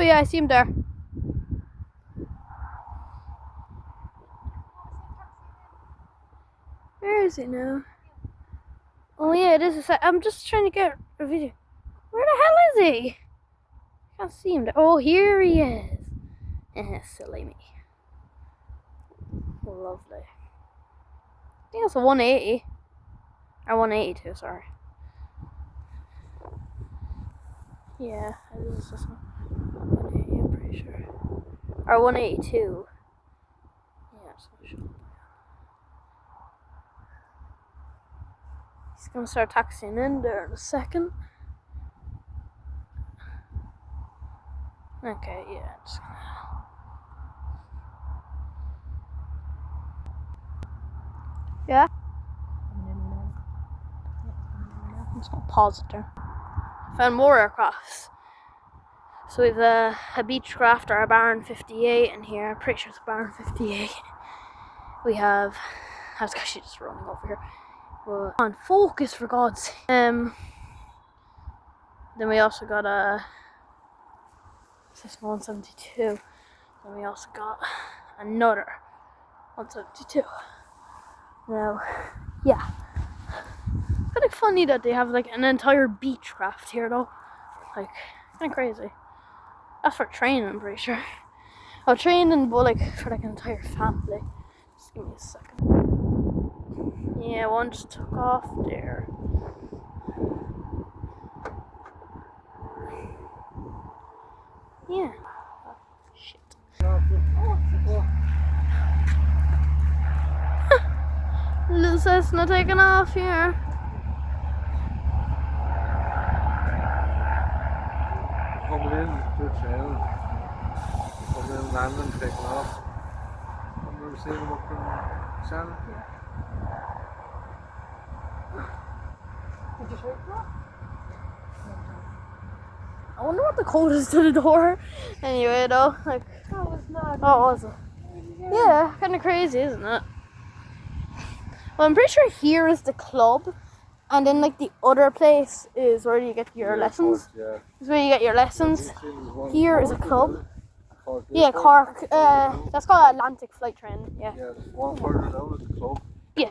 But yeah, I see him there. Where is he now? Oh yeah, it is. I'm just trying to get a video. Where the hell is he? I can't see him there. Oh, here he is. Silly me. Lovely. I think it's a 180. Or 182, sorry. Yeah, it is this one. 180, I'm pretty sure. Or 182. Yeah, it's not sure. He's gonna start taxiing in there in a second. Okay, yeah, just gonna... Yeah? I'm just gonna pause it there. Found more aircrafts. So we've a Beechcraft or a Baron 58 in here. I'm pretty sure it's a Baron 58. We have... I was actually just running over here. But on focus, for God's sake. Then we also got a... This 172. Then we also got another 172. Now, yeah. Kind of funny that they have like an entire Beechcraft here though. Like, kind of crazy. That's for training, I'm pretty sure. Oh, training, but like for like an entire family. Just give me a second. Yeah, one just took off there. Yeah. Oh, shit. Little Cessna taking off here. Coming in to the trail. Coming in, landing, taking off. I've never seen them up in Shannon. Did you show that? I wonder what the code is to the door. Anyway, though, like, Oh, it's not. oh, was it? Yeah, kind of crazy, isn't it? Well, I'm pretty sure here is the club, and then like the other place is where you get your lessons. Yeah. Is where you get your lessons. Here is a club. Cork, Cork. That's called Atlantic Flight Training. Yeah. Yeah, there's one further down at the club. Yeah.